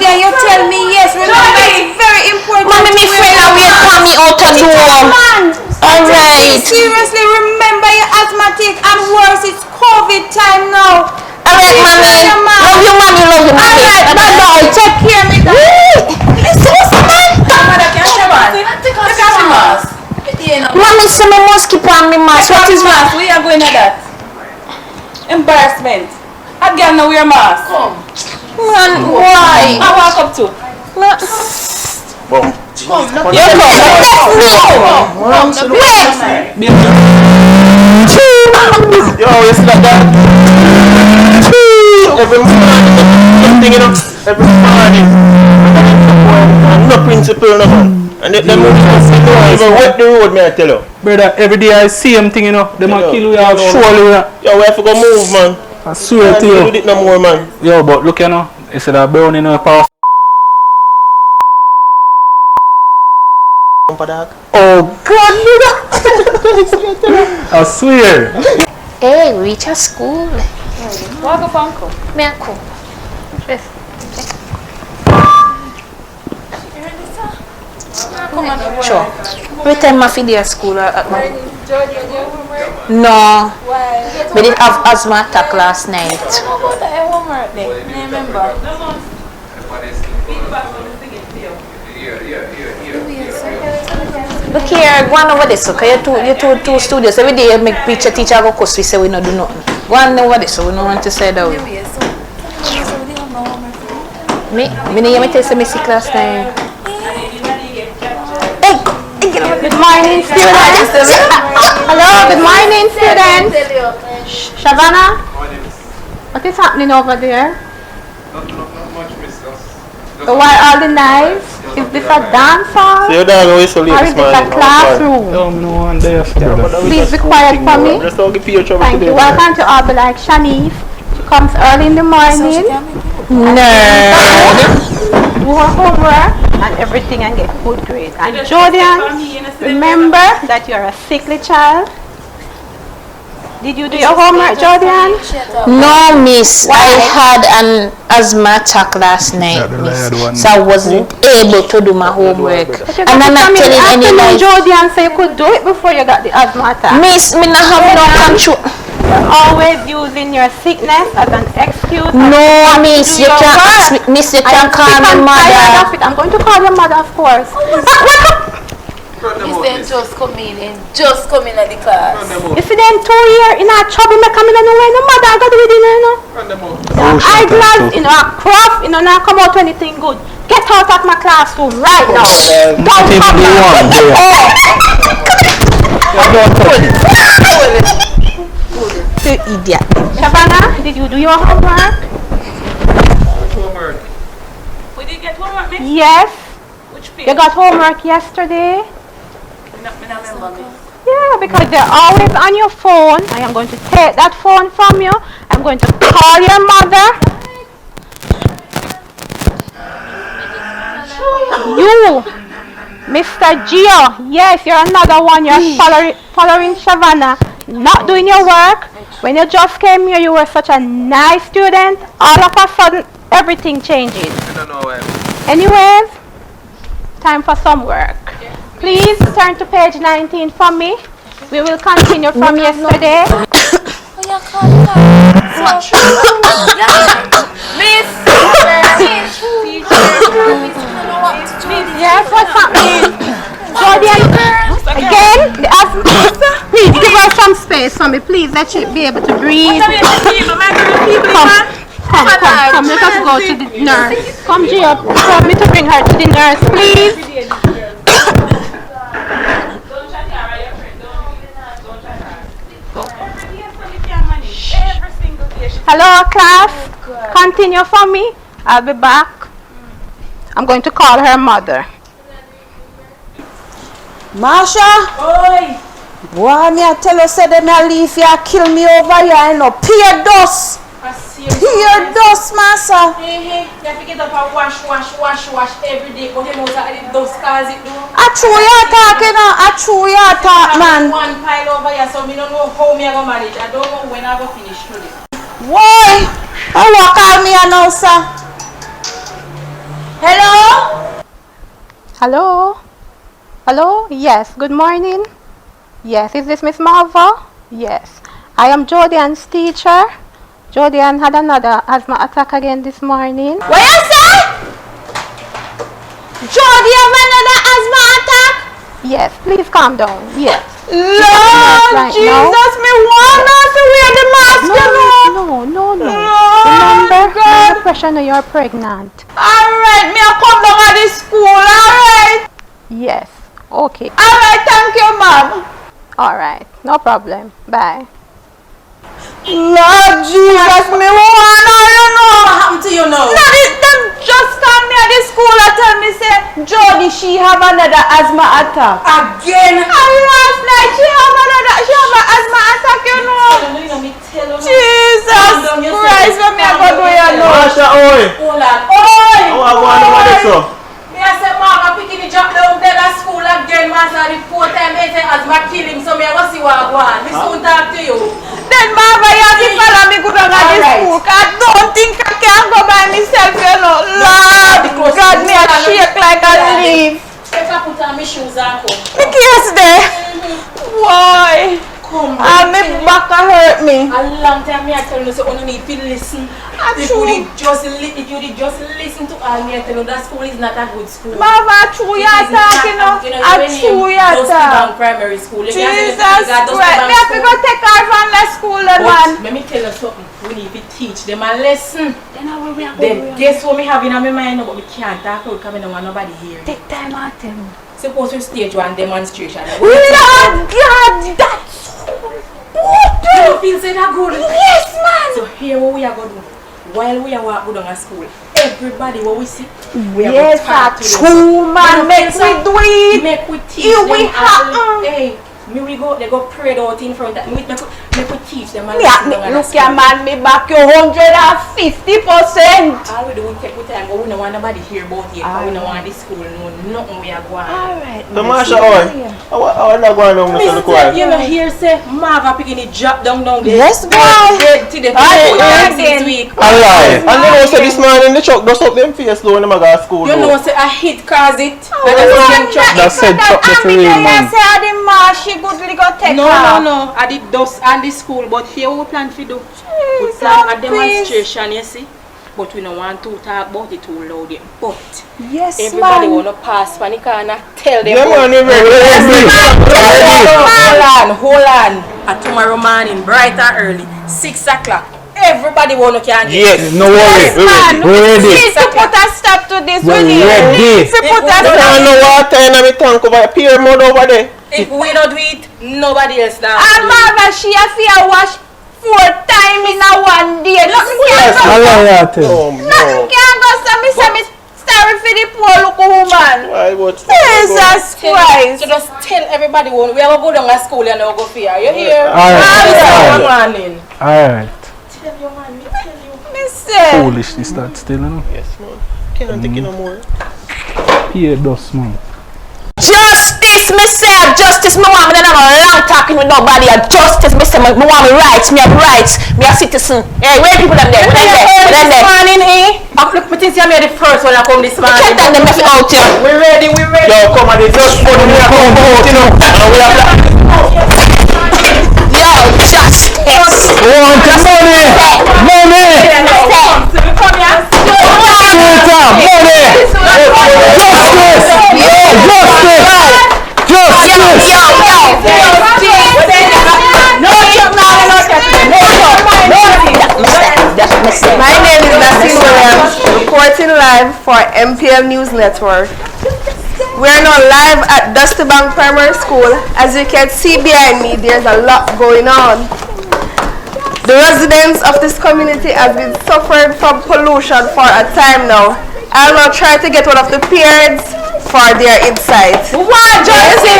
Jody, and you tell me yes. Remember, it's very important. Mommy, me friend, I wait for me out the door. Alright. Seriously, remember your asthmatic and worse, it's COVID time now. Alright, mommy. Love you, mommy. Love you, mommy. Alright, bye-bye. Take care of me. It's so sad. Mommy, so me must keep on me mask. What is mask? We are going at that. Embarrassment. I girl know wear mask. Man, why? I walk up to. Boom. You Yo, you see that? Every morning, you know, every morning, no principle, no man. And them even wet the road, me I tell you. Brother, every day I see them thing, you know, they might kill you, surely. Yo, we have to go move, man. I swear to you. Do it no more, man. Yo, but look, you know, it's a burn in a power. Oh God, I swear. Hey, reach a school. Walk up, uncle. Me a cool. Sure. Every time I feel at school, no. Why? We did have asthma attack last night. What the homework then? Remember. Look here, go on over this, okay? You two studios. Every day you make picture, teacher go course, we say we don't do nothing. Go on over this, so we don't want to say that. Me tell you me sick last night. Good morning, students. Hello, good morning, students. Shavana, what is happening over there? Not much, miss. So why all the knives? Is this a dance hall? So your dog always so late Or this is this morning. a classroom? No one there. Please be quiet for me. Just don't give you trouble Thank today. you. Welcome to all, but like Shanice. She comes early in the morning. No. Do her homework and everything and get good grades. And Jordan, remember that you're a sickly child. Did you do your homework, Jordan? No, miss. I had an asthma attack last night, miss. So I wasn't able to do my homework. And I'm not telling any lies. Jordan, so you could do it before you got the asthma attack. Miss, me not have no control. You're always using your sickness as an excuse. No, miss, you can't ask me. Miss, you can't call my mother. I'm going to call your mother, of course. He said just come in at the class. You see them 2 years in a trouble, me coming in away, no mother, I got with you, you know. Eyeglass, you know, a craft, you know, not come out anything good. Get out of my classroom right now. Don't come You idiot. Shavana, did you do your homework? Homework. We did get homework, miss? Yes. Which page? You got homework yesterday? Yeah, because they're always on your phone. I am going to take that phone from you. I'm going to call your mother. You, Mr. Gio. Yes, you're another one. You're following Shavana. Not doing your work. When you just came here, you were such a nice student. All of a sudden, everything changes. I don't know why. Anyways, time for some work. Please turn to page 19 for me. We will continue from yesterday. Yes, what's happening? Jordan, again, please give her some space for me. Please, let she be able to breathe. Come, let us go to the nurse. Come, Gio, help me to bring her to the nurse, please. Hello, class. Continue for me. I'll be back. I'm going to call her mother. Marsha? Oi! Boy, me I tell you, say them a leave you kill me over here, you know. Pure dust. Pure dust, massa. You have to get up and wash every day. But you know that the dust cause it do. A true you talk, you know. A true you talk, man. One pile over here, so I don't know how me I go manage. I don't know when I go finish today. Why? I walk call me now, sir. Hello? Hello? Hello? Yes, good morning. Yes, is this Miss Marva? Yes. I am Jodian's teacher. Jodian had another asthma attack again this morning. What you say? Jody have another asthma attack? Yes, please calm down. Yes. Lord Right Jesus, me wanna to wear the mask, you know. No. Lord Remember, God. no pressure, no, you're pregnant. Alright, me a come down at the school, alright? Yes. Okay. Alright, thank you, ma'am. Alright. No problem. Bye. Lord Jesus, me wanna, you know. What happened to you now? No, them just called me at the school and tell me, say, Jody, she have another asthma attack. Again? And last night, she have an asthma attack, you know. Jesus Christ, what me a go do, you know. Masha, oi! Hold on. Oi! How are you going over there, so? Me I say, Mama, picking the job down there at school again, Master, the 4 time they say asthma kill him, so me I go see what I want. Me soon talk to you. Then Mama, you have to follow me good on at the school, cause I don't think I can go by myself, you know. Lord God, me a shake like a leaf. If I put on my shoes and come. Me case there. Why? Come And me back a hurt me. A long time me I tell you, so you need to listen. If you did just listen to all me I tell you, that school is not a good school. Mama, true you are talking, you know. A true you are talking. Primary school. Jesus Christ. Me have to go take her from the school, then, man. Let me tell you something. We need to teach them a lesson. Then guess what me have in my mind, but we can't talk out because we don't want nobody here. Take time out him. Suppose we stage one demonstration. Lord God, that's Do you feel say that good? yes, man. So here what we are going to do. While we are walking down a school, everybody what we see, we are Yes, going to talk to them. true, man. Make we do it. Make we teach Here them we have- all. Hey, me we go, they go pray out in front of me. Make we teach them a Me lesson me down at look school. your man, me back you 150%. All we do we take with time, but we don't want nobody hear about it. But we don't want this school know nothing we are going. Alright. So Masha, oi! How are you going down, Mr. Mister, Lukwai? you know here say Marva picking it drop down there. Yes, boy. Dead to the Aye, this week. Alive! And you know, say this morning the truck just up them face though when them go to school. You though. know say a hit cause it. Oh, That's the same truck. That said truck the free man. say the man, she goodly go take her. No. I did dust and the school, but here we plan to do. We plan a demonstration, you see. But we don't want to talk about it too loud yet. But Yes, everybody man. wanna pass for the corner, tell them. Yeah, man, you ready? Hold on. And tomorrow morning, bright and early, 6 o'clock. Everybody wanna can get. Yes. No worry. Man, We're ready. please to put a stop to this. We're We need ready. to put a I don't stop. know water in my tank over here, mud over there. If we don't do it, nobody else does. And Mama, she have to wash 4 times in a one day. Nothing can go. Hello, water. Oh, Nothing no. can go. So me say me sorry for the poor local woman. Why, what? Jesus Christ. So just tell everybody when we have to go down to school and now go fear. You hear? Alright. Morning. Alright. Tell your man, me tell you. Me say. Foolishness that still, you know. Yes, man. Can't take it no more. Peer dust, man. Justice, me say justice. Me want me not have a long talking with nobody. Justice, me say me want me rights. Me have rights. Me a citizen. Hey, where people them there? Where them there? Where them there? Morning, eh? Look, but since you made the first one I come this morning. Can't tell them me out here. We ready, we ready. Yo, come on, they just put me come out, you know. And we have Yo, justice. Want the money! Money! Come here. Straight up! Money! Justice! Justice! My name is Nassim Williams, reporting live for MPL News Network. We are now live at Dusty Bank Primary School. As you can see behind me, there's a lot going on. The residents of this community have been suffering from pollution for a time now. I'll now try to get one of the parents for their insight. What justice? We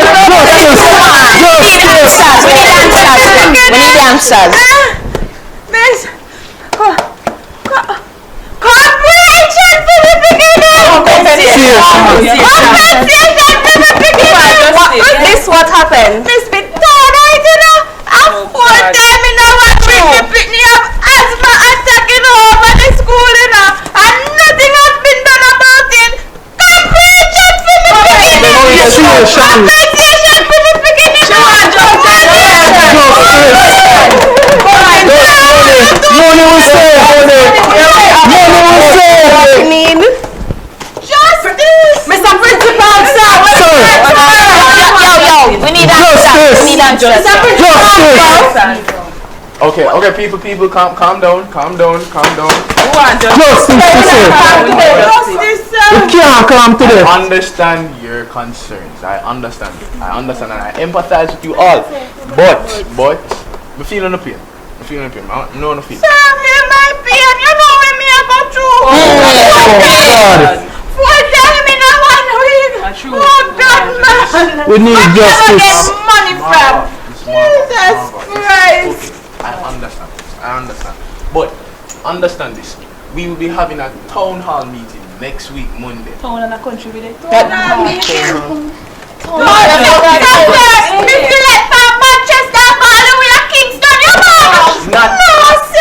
need answers. Miss, corporation for the beginning. This what happened? Miss me tired, right, you know. I'm 4 times in a one week to pick me up asthma attack, you know, over the school, you know, and nothing has been done about it. Mr. Principal, sir. Yo, we need answers. We need answers. Okay, people, calm down. We can't come to I this. understand your concerns. I understand and I empathize with you all. But, I'm feeling the pain. I know the feeling. We need justice. Jesus Christ. I understand. But understand this. We will be having a town hall meeting next week, Monday. Town and a country with it. Not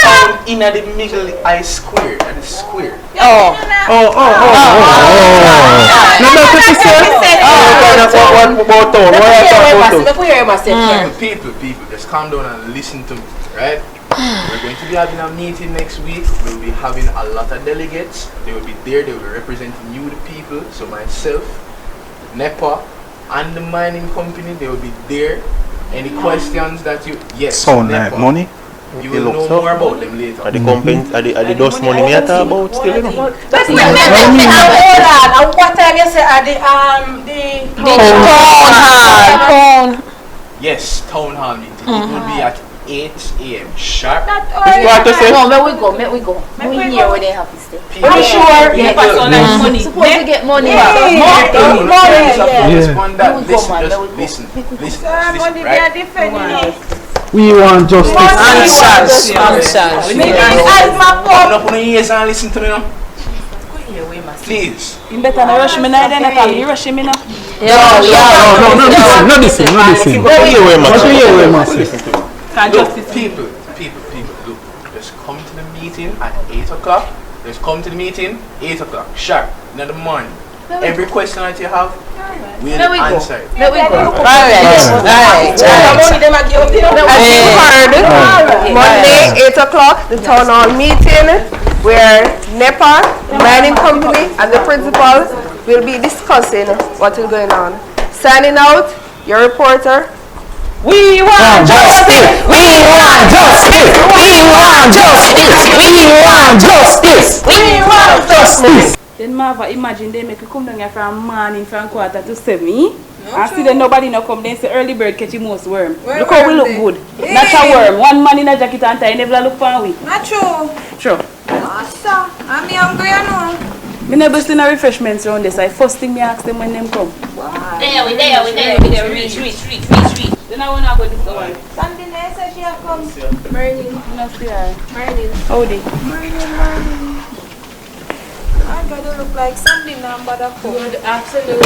town in the middle, I square, at the square. No, People, just calm down and listen to me, right? We're going to be having a meeting next week. We'll be having a lot of delegates. They will be there. They will be representing you, the people. So myself, NEPA, and the mining company, they will be there. Any questions that you... Yes, Sound NEPA. like money. You will know more about them later. Are the company, are the dust money me talk about still, you know? Hold on. And what time you say at the Town. Yes, town hall meeting. It will be at 8 a.m. sharp. What to say? No, may we go. We hear where they have to stay. People, I'm sure. Yeah, pass on like money. Suppose we get money. Listen, right? we want justice. Answers. I'm not going to ears and listen to me now. Please. You better not rush me now, then I can rush me now. No, listen. Can't justice. People, look, just come to the meeting at 8 o'clock. Just come to the meeting, 8 o'clock, sharp, in the morning. Every question that you have, we'll answer it. Alright. As you heard, Monday, 8 o'clock, the town hall meeting where NEPA, the mining company, and the principal will be discussing what is going on. Signing out, your reporter. We want justice! We want justice! We want justice! We want justice! We want justice! Then Marva, imagine they make you come down here from morning from 6:45. I see that nobody no come. Then say early bird catch the most worm. Look how we look good. Not a worm. One man in a jacket and tie never look for we. Not true. True. Master, I'm hungry, you know. Me never seen a refreshments around this. I first thing me ask them when them come. There. Reach. Then I wanna go this one. Sunday night, so she come. Merlin, you know see her. Merlin. Howdy. I'm gonna look like Sunday now, but Good afternoon.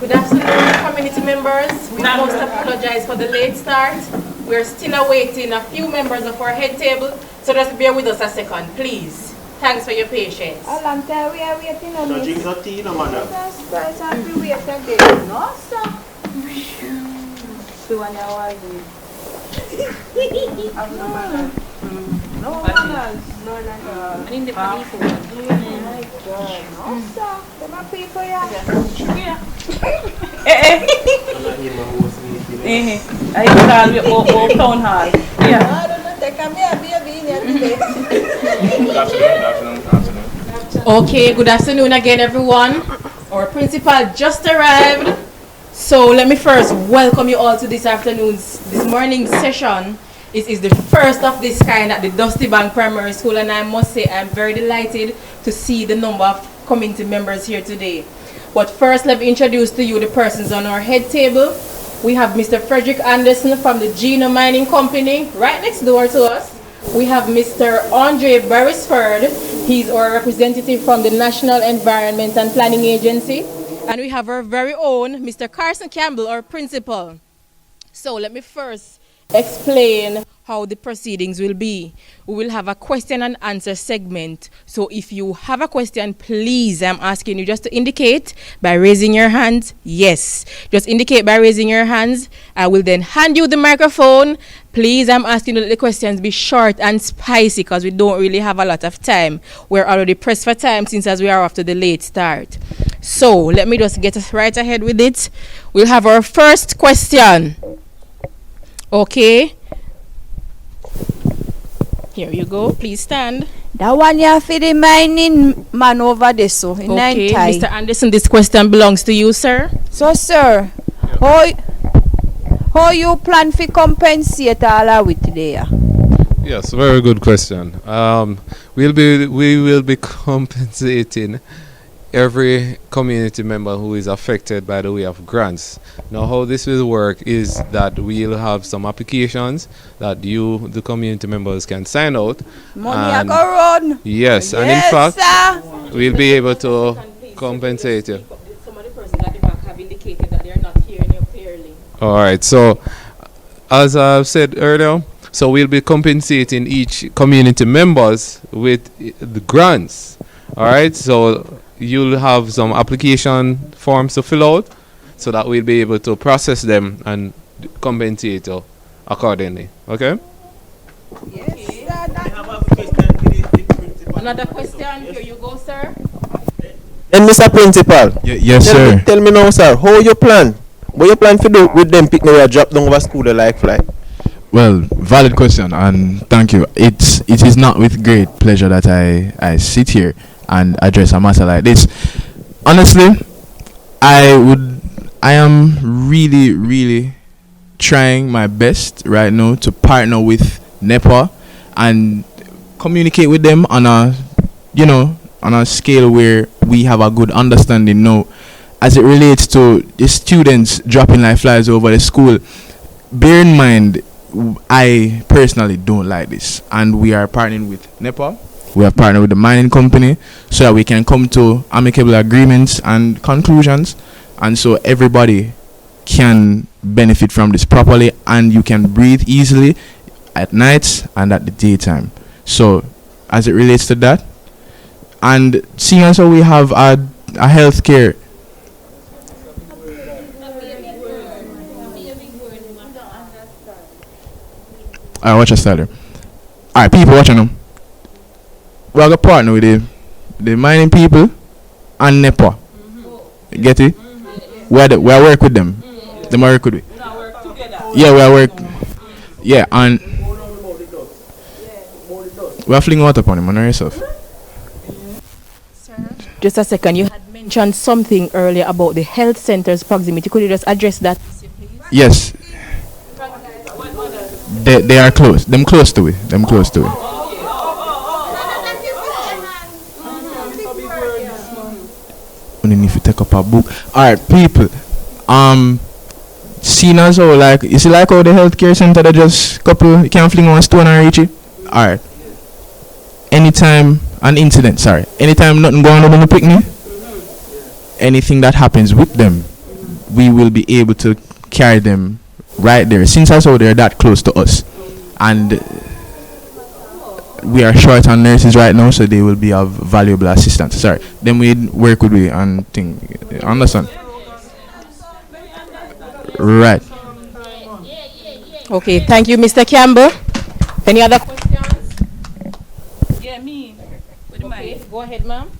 Good afternoon, community members. We must apologize for the late start. We're still awaiting a few members of our head table, so just bear with us a second, please. Thanks for your patience. a long time we are waiting on No this. drink no tea, no man. That's right, I have to wait again. No, sir. So when I was I'm no manners. No manners. No manners. in the Oh my God. No, sir. Them are people, yeah. I call you old town hall. Yeah. I don't know, take me a baby in here today. Good afternoon. Okay, good afternoon again, everyone. Our principal just arrived. So let me first welcome you all to this morning's session. It is the first of this kind at the Dusty Bank Primary School, and I must say I'm very delighted to see the number of community members here today. But first, let me introduce to you the persons on our head table. We have Mr. Frederick Anderson from the Gino Mining Company, right next door to us. We have Mr. Andre Beresford. He's our representative from the National Environment and Planning Agency. And we have our very own Mr. Carson Campbell, our principal. So let me first explain how the proceedings will be. We will have a question and answer segment. So if you have a question, please, I'm asking you just to indicate by raising your hands. Yes, just indicate by raising your hands. I will then hand you the microphone. Please, I'm asking you that the questions be short and spicy because we don't really have a lot of time. We're already pressed for time since as we are after the late start. So let me just get us right ahead with it. We'll have our first question. Okay. Here you go. Please stand. That one you for the mining man over there, so in Okay, Thai. Mr. Anderson, this question belongs to you, sir. So, sir, how you plan to compensate all of it today? Yes, very good question. We will be compensating every community member who is affected by the way of grants. Now, how this will work is that we'll have some applications that you, the community members, can sign out. Money I go run. Yes, and in fact, we'll be able to compensate you. Some of the persons at the back have indicated that they are not hearing you clearly. All right, so as I've said earlier, so we'll be compensating each community members with the grants. All right, so you'll have some application forms to fill out so that we'll be able to process them and compensate you accordingly. Okay? Another question. Here you go, sir. And Mr. Principal. Yes, sir. Tell me now, sir, how you plan? What you plan to do with them pick me a drop down over school like fly? Well, valid question, and thank you. It is not with great pleasure that I sit here and address a matter like this. Honestly, I am really trying my best right now to partner with NEPA and communicate with them on a scale where we have a good understanding now as it relates to the students dropping like flies over the school. Bear in mind, I personally don't like this, and we are partnering with NEPA. We have partnered with the mining company so that we can come to amicable agreements and conclusions, and so everybody can benefit from this properly, and you can breathe easily at nights and at the daytime. So as it relates to that, and seeing as how we have a healthcare. Alright, watch us start. Alright, people watching them. We have a partner with the mining people and NEPA. Get it? We are work with them. They work with it. Yeah, we are work. Yeah, and we are flinging water upon him on yourself. Just a second. You had mentioned something earlier about the health center's proximity. Could you just address that? Yes. They are close. Them close to it. Only if you take up a book. Alright, people. Seen as how like you see like how the healthcare center that just couple you can't fling one stone and reach it. Alright. Anytime nothing going on in the picnic, anything that happens with them, we will be able to carry them right there, since also they're that close to us, and we are short on nurses right now, so they will be of valuable assistance. Sorry, then we work with we and thing. Understand? Right. Okay, thank you, Mr. Campbell. Any other questions? Yeah, me. Okay, go ahead, ma'am.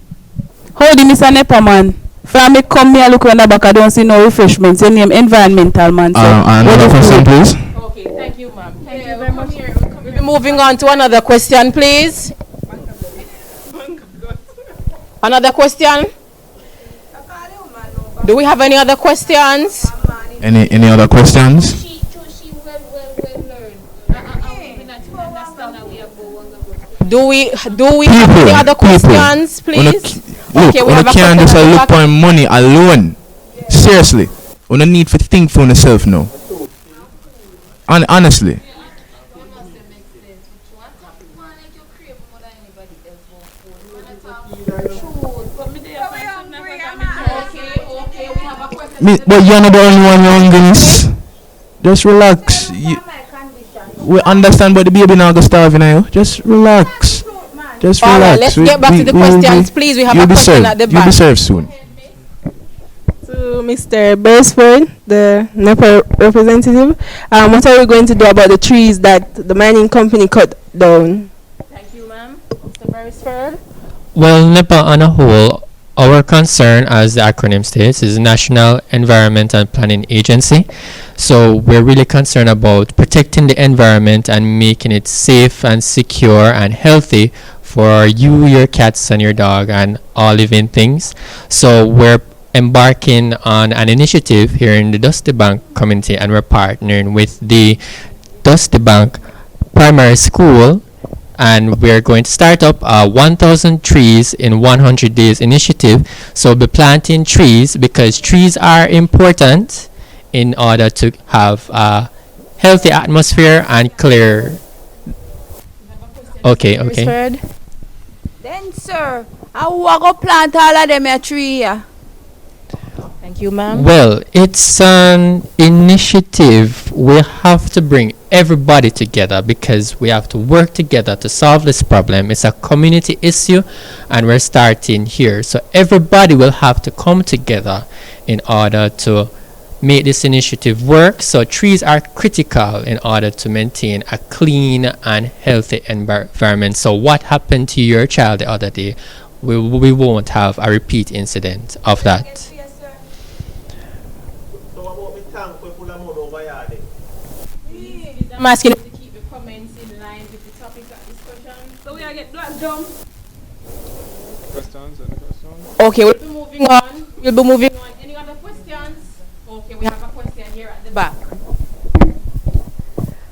Howdy, Mr. Nepa man. From me come here look on the back, I don't see no refreshments. Your name environmental man. So another question, please. Okay, thank you, ma'am. Thank you very much. We'll be moving on to another question, please. Another question? Do we have any other questions? Any other questions? Do we have any other questions, please? Look, Okay, we have a can't just question look for money alone. Seriously, we don't need to think for yourself now. And honestly. But you're not the only one you're hungry. Just relax. we understand, but the baby now go starving, you. Just relax. Just All right, relax. let's get back to the questions, please. We have a question at the You'll be back. served soon. To Mr. Beresford, the NEPA representative, what are we going to do about the trees that the mining company cut down? Thank you, ma'am. Mr. Beresford. Well, NEPA on a whole, our concern, as the acronym states, is National Environment and Planning Agency. So we're really concerned about protecting the environment and making it safe and secure and healthy for you, your cats, and your dog, and all living things. So we're embarking on an initiative here in the Dusty Bank community, and we're partnering with the Dusty Bank Primary School, and we're going to start up a 1,000 trees in 100 days initiative. So we'll be planting trees because trees are important in order to have a healthy atmosphere and clear. Okay. Then, sir, how we go plant all of them a tree here? Thank you, ma'am. Well, it's an initiative. We have to bring everybody together because we have to work together to solve this problem. It's a community issue, and we're starting here. So everybody will have to come together in order to make this initiative work. So trees are critical in order to maintain a clean and healthy environment. So what happened to your child the other day, we won't have a repeat incident of that. I'm asking you to keep the comments in line with the topic of discussion. So we are getting black jump. Questions? Any questions? Okay, we'll be moving on. Any other questions? Okay, we have a question here at the back.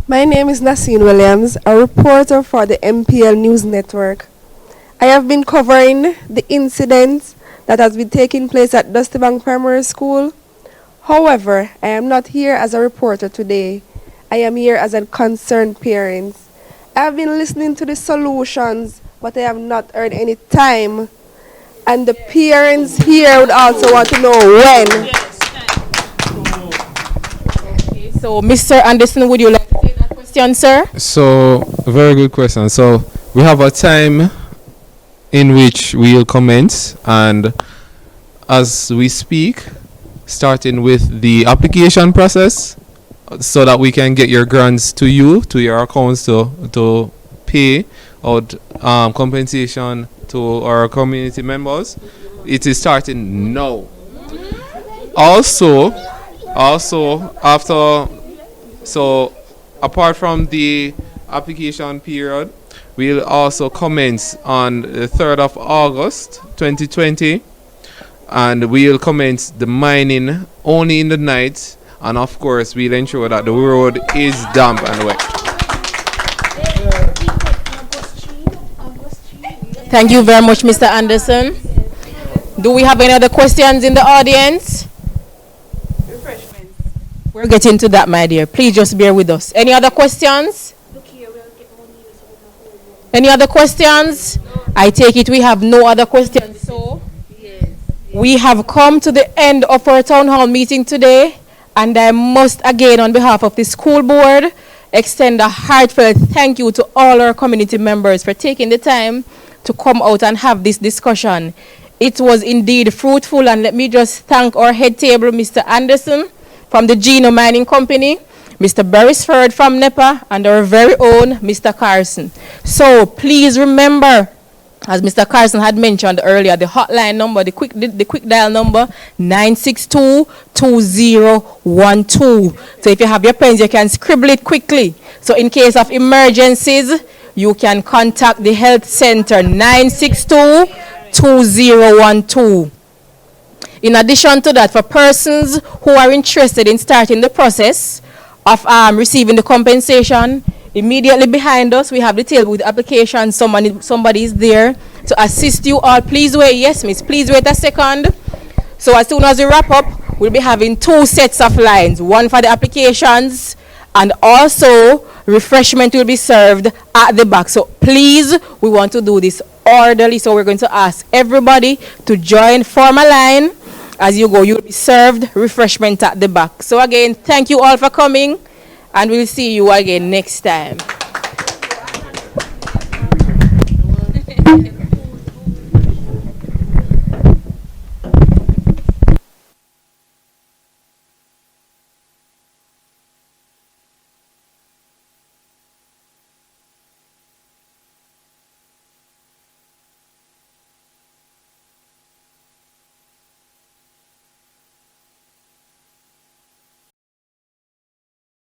My name is Naseen Williams, a reporter for the MPL News Network. I have been covering the incident that has been taking place at Dusty Bank Primary School. However, I am not here as a reporter today. I am here as a concerned parent. I have been listening to the solutions, but I have not heard any time. And the parents here would also want to know when. Okay, so Mr. Anderson, would you like to take that question, sir? So, very good question. So, we have a time in which we'll commence, and as we speak, starting with the application process, so that we can get your grants to you, to your accounts, to pay out compensation to our community members. It is starting now. Also after, so apart from the application period, we'll also commence on the 3rd of August 2020, and we'll commence the mining only in the night. And of course, we'll ensure that the road is damp and wet. Thank you very much, Mr. Anderson. Do we have any other questions in the audience? We're getting to that, my dear. Please just bear with us. Any other questions? Any other questions? I take it we have no other questions. So, we have come to the end of our town hall meeting today. And I must again, on behalf of the school board, extend a heartfelt thank you to all our community members for taking the time to come out and have this discussion. It was indeed fruitful, and let me just thank our head table, Mr. Anderson from the Geno Mining Company, Mr. Beresford from NEPA, and our very own Mr. Carson. So please remember, as Mr. Carson had mentioned earlier, the hotline number, the quick dial number, 962-2012. So if you have your pens, you can scribble it quickly. So in case of emergencies, you can contact the health center, 962-2012. In addition to that, for persons who are interested in starting the process of receiving the compensation, immediately behind us, we have the table with the application. Somebody is there to assist you all. Please wait. Yes, miss. Please wait a second. So as soon as we wrap up, we'll be having 2 sets of lines. One for the applications, and also refreshment will be served at the back. So please, we want to do this orderly. So we're going to ask everybody to form a line. As you go, you'll be served refreshment at the back. So again, thank you all for coming. and we'll see you again next time.